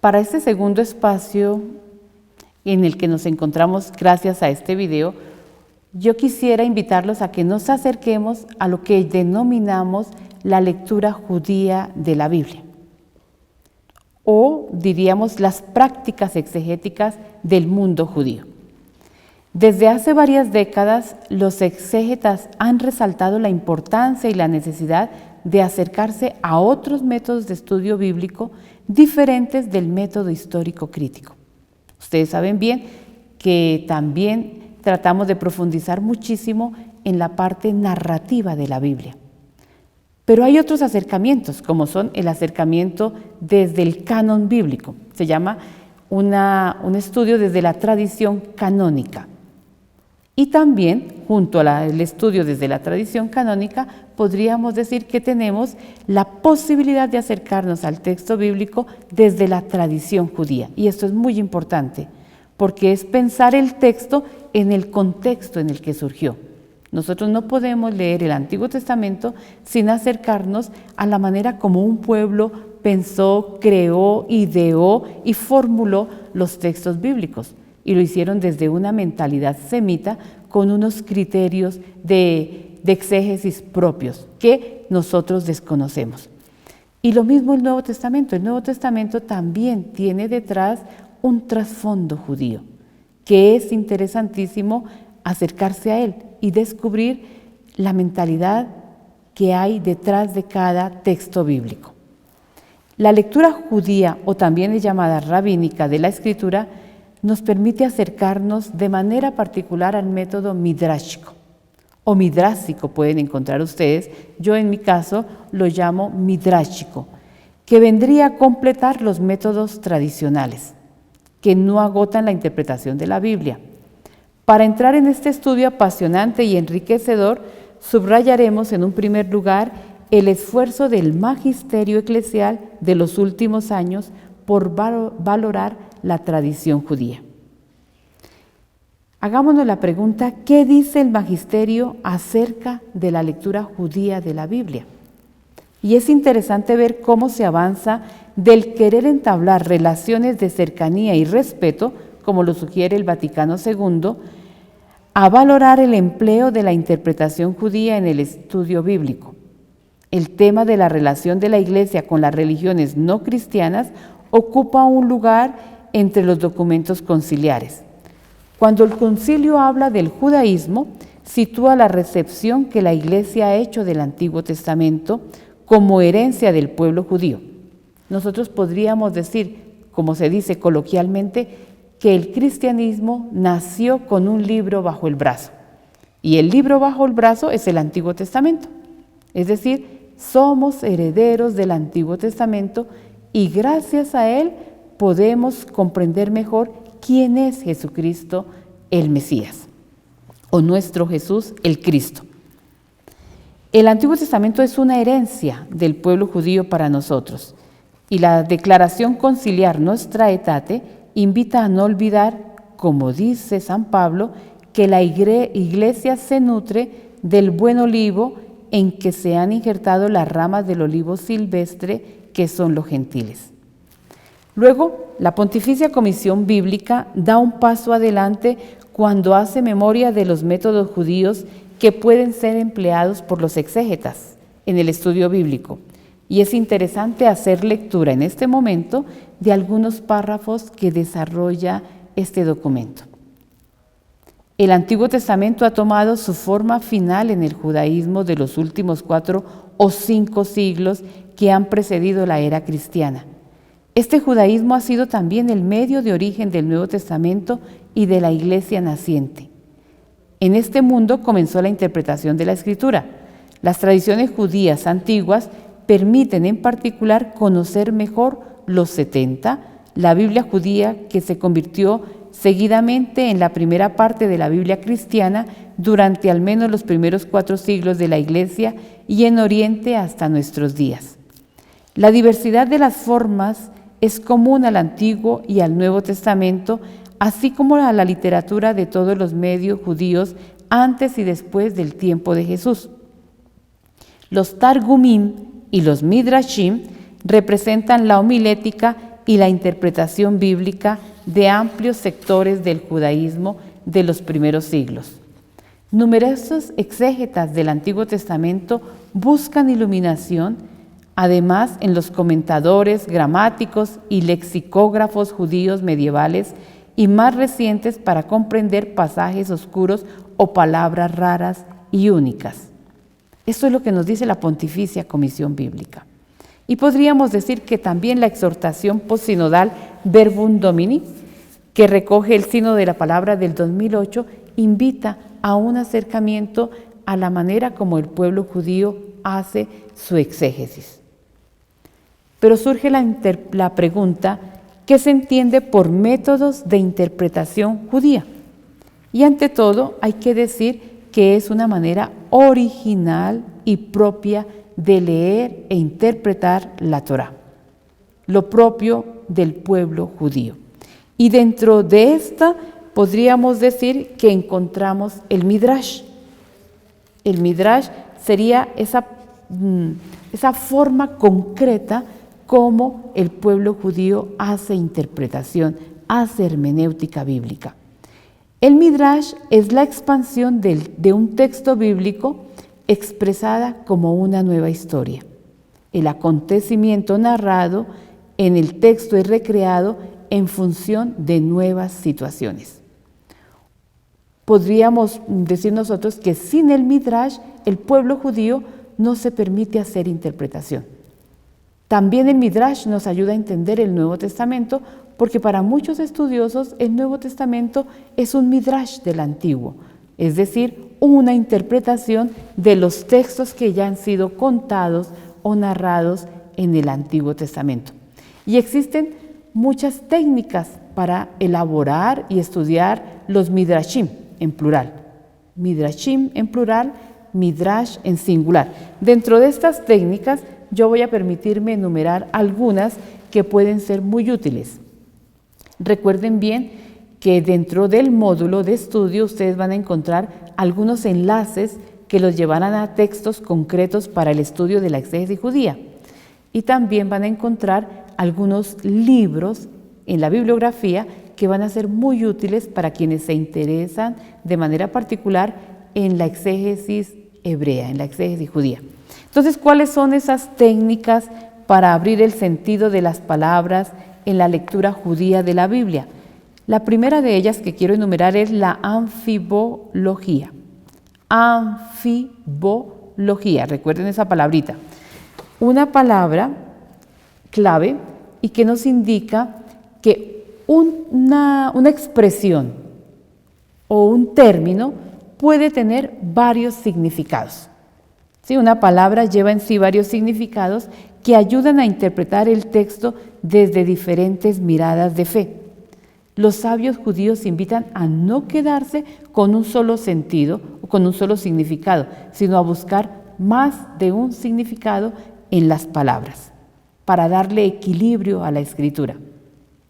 Para este segundo espacio en el que nos encontramos gracias a este video, yo quisiera invitarlos a que nos acerquemos a lo que denominamos la lectura judía de la Biblia, o diríamos las prácticas exegéticas del mundo judío. Desde hace varias décadas, los exégetas han resaltado la importancia y la necesidad de acercarse a otros métodos de estudio bíblico diferentes del método histórico crítico. Ustedes saben bien que también tratamos de profundizar muchísimo en la parte narrativa de la Biblia. Pero hay otros acercamientos, como son el acercamiento desde el canon bíblico. Se llama un estudio desde la tradición canónica. Y también, junto al estudio desde la tradición canónica, podríamos decir que tenemos la posibilidad de acercarnos al texto bíblico desde la tradición judía. Y esto es muy importante, porque es pensar el texto en el contexto en el que surgió. Nosotros no podemos leer el Antiguo Testamento sin acercarnos a la manera como un pueblo pensó, creó, ideó y formuló los textos bíblicos. Y lo hicieron desde una mentalidad semita con unos criterios de exégesis propios que nosotros desconocemos. Y lo mismo el Nuevo Testamento. El Nuevo Testamento también tiene detrás un trasfondo judío, que es interesantísimo acercarse a él y descubrir la mentalidad que hay detrás de cada texto bíblico. La lectura judía, o también es llamada rabínica de la Escritura, nos permite acercarnos de manera particular al método midrashico o midrásico, pueden encontrar ustedes. Yo en mi caso lo llamo midrashico, que vendría a completar los métodos tradicionales, que no agotan la interpretación de la Biblia. Para entrar en este estudio apasionante y enriquecedor, subrayaremos en un primer lugar el esfuerzo del magisterio eclesial de los últimos años por valorar la tradición judía. Hagámonos la pregunta, ¿qué dice el magisterio acerca de la lectura judía de la Biblia? Y es interesante ver cómo se avanza del querer entablar relaciones de cercanía y respeto, como lo sugiere el Vaticano II, a valorar el empleo de la interpretación judía en el estudio bíblico. El tema de la relación de la Iglesia con las religiones no cristianas ocupa un lugar entre los documentos conciliares. Cuando el concilio habla del judaísmo, sitúa la recepción que la Iglesia ha hecho del Antiguo Testamento como herencia del pueblo judío. Nosotros podríamos decir, como se dice coloquialmente, que el cristianismo nació con un libro bajo el brazo. Y el libro bajo el brazo es el Antiguo Testamento. Es decir, somos herederos del Antiguo Testamento y gracias a él podemos comprender mejor quién es Jesucristo, el Mesías, o nuestro Jesús, el Cristo. El Antiguo Testamento es una herencia del pueblo judío para nosotros, y la declaración conciliar Nostra Aetate invita a no olvidar, como dice San Pablo, que la Iglesia se nutre del buen olivo en que se han injertado las ramas del olivo silvestre, que son los gentiles. Luego, la Pontificia Comisión Bíblica da un paso adelante cuando hace memoria de los métodos judíos que pueden ser empleados por los exégetas en el estudio bíblico. Y es interesante hacer lectura en este momento de algunos párrafos que desarrolla este documento. El Antiguo Testamento ha tomado su forma final en el judaísmo de los últimos 4 o 5 siglos que han precedido la era cristiana. Este judaísmo ha sido también el medio de origen del Nuevo Testamento y de la Iglesia naciente. En este mundo comenzó la interpretación de la Escritura. Las tradiciones judías antiguas permiten en particular conocer mejor los 70, la Biblia judía que se convirtió seguidamente en la primera parte de la Biblia cristiana durante al menos los primeros 4 siglos de la Iglesia y en Oriente hasta nuestros días. La diversidad de las formas es común al Antiguo y al Nuevo Testamento, así como a la literatura de todos los medios judíos antes y después del tiempo de Jesús. Los Targumim y los Midrashim representan la homilética y la interpretación bíblica de amplios sectores del judaísmo de los primeros siglos. Numerosos exégetas del Antiguo Testamento buscan iluminación, además en los comentadores, gramáticos y lexicógrafos judíos medievales y más recientes para comprender pasajes oscuros o palabras raras y únicas. Esto es lo que nos dice la Pontificia Comisión Bíblica. Y podríamos decir que también la exhortación postsinodal Verbum Domini, que recoge el Sínodo de la Palabra del 2008, invita a un acercamiento a la manera como el pueblo judío hace su exégesis. Pero surge la pregunta, ¿qué se entiende por métodos de interpretación judía? Y ante todo hay que decir que es una manera original y propia de leer e interpretar la Torá, lo propio del pueblo judío. Y dentro de esta podríamos decir que encontramos el Midrash. El Midrash sería esa forma concreta como el pueblo judío hace interpretación, hace hermenéutica bíblica. El Midrash es la expansión de un texto bíblico expresada como una nueva historia. El acontecimiento narrado en el texto es recreado en función de nuevas situaciones. Podríamos decir nosotros que sin el Midrash, el pueblo judío no se permite hacer interpretación. También el Midrash nos ayuda a entender el Nuevo Testamento, porque para muchos estudiosos el Nuevo Testamento es un Midrash del Antiguo, es decir, una interpretación de los textos que ya han sido contados o narrados en el Antiguo Testamento. Y existen muchas técnicas para elaborar y estudiar los Midrashim en plural. Midrashim en plural, Midrash en singular. Dentro de estas técnicas yo voy a permitirme enumerar algunas que pueden ser muy útiles. Recuerden bien que dentro del módulo de estudio ustedes van a encontrar algunos enlaces que los llevarán a textos concretos para el estudio de la exégesis judía. Y también van a encontrar algunos libros en la bibliografía que van a ser muy útiles para quienes se interesan de manera particular en la exégesis hebrea, en la exégesis judía. Entonces, ¿cuáles son esas técnicas para abrir el sentido de las palabras en la lectura judía de la Biblia? La primera de ellas que quiero enumerar es la anfibología. Anfibología, recuerden esa palabrita. Una palabra clave y que nos indica que una expresión o un término puede tener varios significados. ¿Sí? Una palabra lleva en sí varios significados que ayudan a interpretar el texto desde diferentes miradas de fe. Los sabios judíos invitan a no quedarse con un solo sentido o con un solo significado, sino a buscar más de un significado en las palabras, para darle equilibrio a la escritura.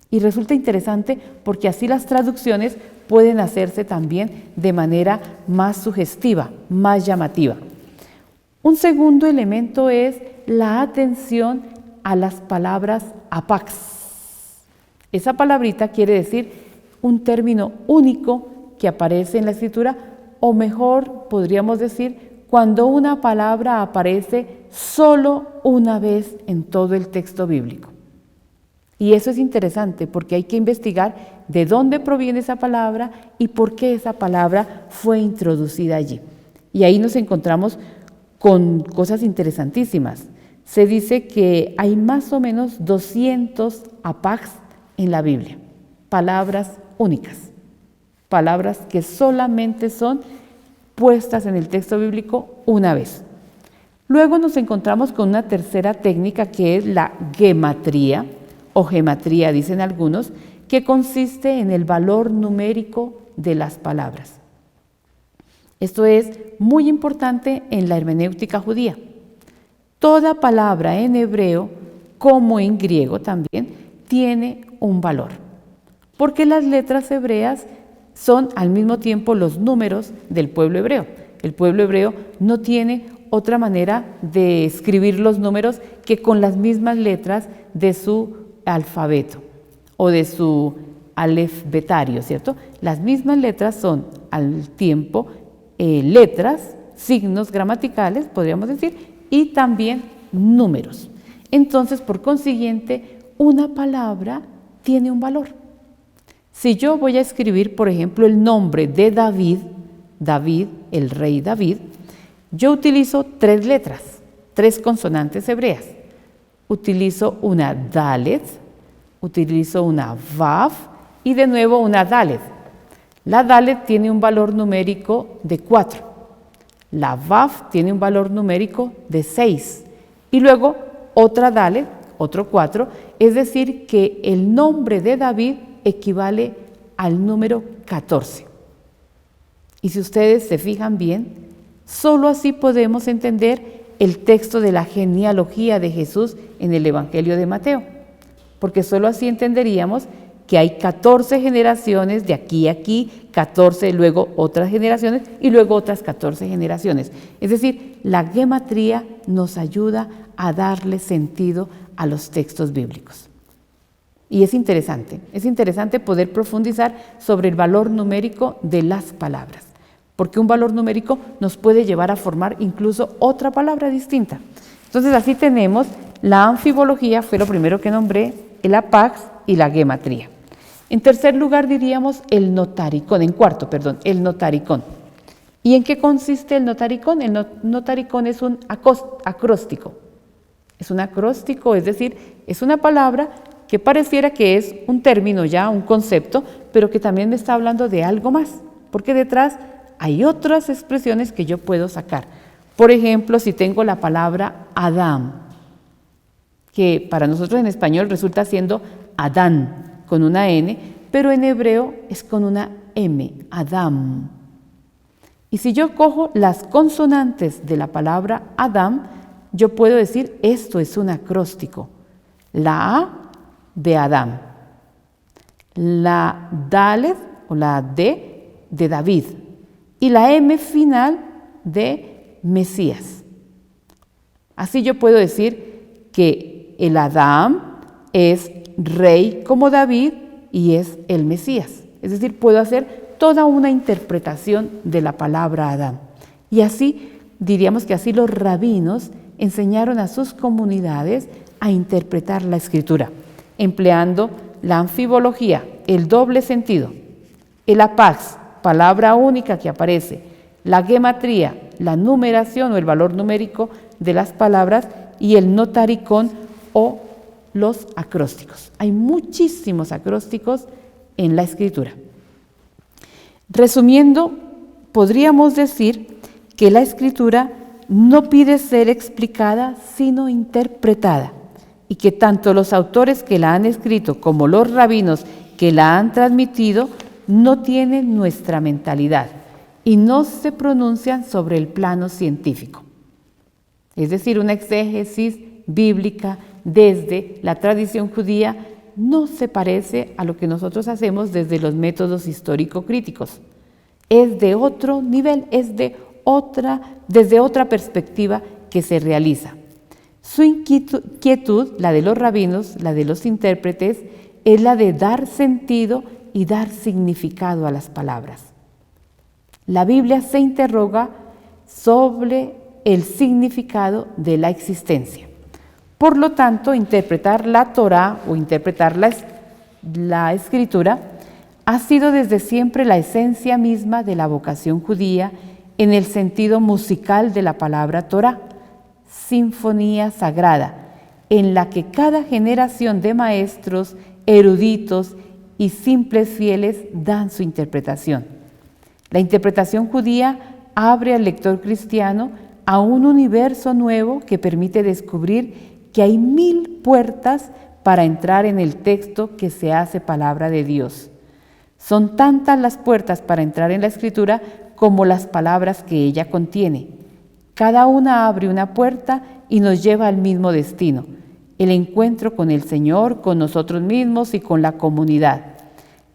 Y resulta interesante porque así las traducciones pueden hacerse también de manera más sugestiva, más llamativa. Un segundo elemento es la atención a las palabras apax. Esa palabrita quiere decir un término único que aparece en la escritura, o mejor podríamos decir cuando una palabra aparece solo una vez en todo el texto bíblico. Y eso es interesante porque hay que investigar de dónde proviene esa palabra y por qué esa palabra fue introducida allí. Y ahí nos encontramos con cosas interesantísimas. Se dice que hay más o menos 200 apax en la Biblia, palabras únicas, palabras que solamente son puestas en el texto bíblico una vez. Luego nos encontramos con una tercera técnica que es la gematría, o gematría dicen algunos, que consiste en el valor numérico de las palabras. Esto es muy importante en la hermenéutica judía. Toda palabra en hebreo, como en griego también, tiene un valor, porque las letras hebreas son al mismo tiempo los números del pueblo hebreo. El pueblo hebreo no tiene otra manera de escribir los números que con las mismas letras de su alfabeto o de su alefbetario, ¿cierto? Las mismas letras son al tiempo letras, signos gramaticales, podríamos decir, y también números. Entonces, por consiguiente, una palabra tiene un valor. Si yo voy a escribir, por ejemplo, el nombre de David, el rey David, yo utilizo 3 letras, 3 consonantes hebreas. Utilizo una Dalet, utilizo una Vav y de nuevo una Dalet. La Dalet tiene un valor numérico de 4. La Vav tiene un valor numérico de 6. Y luego otra Dalet, otro 4. Es decir, que el nombre de David equivale al número 14. Y si ustedes se fijan bien, solo así podemos entender el texto de la genealogía de Jesús en el Evangelio de Mateo, porque solo así entenderíamos que hay 14 generaciones de aquí a aquí, 14 luego otras generaciones y luego otras 14 generaciones. Es decir, la gematría nos ayuda a darle sentido a los textos bíblicos. Y es interesante poder profundizar sobre el valor numérico de las palabras, porque un valor numérico nos puede llevar a formar incluso otra palabra distinta. Entonces así tenemos la anfibología, fue lo primero que nombré, el apax y la gematría. En tercer lugar diríamos el notaricón, el notaricón. ¿Y en qué consiste el notaricón? El notaricón es un acróstico. Es un acróstico, es decir, es una palabra que pareciera que es un término ya, un concepto, pero que también me está hablando de algo más, porque detrás hay otras expresiones que yo puedo sacar. Por ejemplo, si tengo la palabra Adam, que para nosotros en español resulta siendo Adán, con una N, pero en hebreo es con una M, Adam. Y si yo cojo las consonantes de la palabra Adam, yo puedo decir, esto es un acróstico. La A de Adán, la Dalet o la D de David y la M final de Mesías. Así yo puedo decir que el Adam es rey como David y es el Mesías. Es decir, puedo hacer toda una interpretación de la palabra Adán. Y así, diríamos que así los rabinos enseñaron a sus comunidades a interpretar la Escritura, empleando la anfibología, el doble sentido, el apax, palabra única que aparece, la gematría, la numeración o el valor numérico de las palabras y el notaricón o los acrósticos. Hay muchísimos acrósticos en la Escritura. Resumiendo, podríamos decir que la Escritura no pide ser explicada, sino interpretada, y que tanto los autores que la han escrito como los rabinos que la han transmitido no tienen nuestra mentalidad y no se pronuncian sobre el plano científico. Es decir, una exégesis bíblica desde la tradición judía no se parece a lo que nosotros hacemos desde los métodos histórico-críticos. Es de otro nivel, es desde otra perspectiva que se realiza. Su inquietud, la de los rabinos, la de los intérpretes, es la de dar sentido y dar significado a las palabras. La Biblia se interroga sobre el significado de la existencia. Por lo tanto, interpretar la Torá o interpretar la Escritura ha sido desde siempre la esencia misma de la vocación judía en el sentido musical de la palabra Torá, sinfonía sagrada, en la que cada generación de maestros, eruditos y simples fieles dan su interpretación. La interpretación judía abre al lector cristiano a un universo nuevo que permite descubrir que hay 1000 puertas para entrar en el texto que se hace palabra de Dios. Son tantas las puertas para entrar en la Escritura como las palabras que ella contiene. Cada una abre una puerta y nos lleva al mismo destino, el encuentro con el Señor, con nosotros mismos y con la comunidad.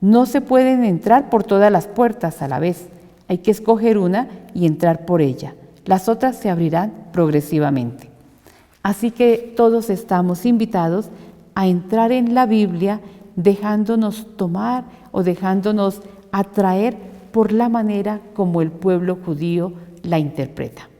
No se pueden entrar por todas las puertas a la vez. Hay que escoger una y entrar por ella. Las otras se abrirán progresivamente. Así que todos estamos invitados a entrar en la Biblia dejándonos tomar o dejándonos atraer por la manera como el pueblo judío la interpreta.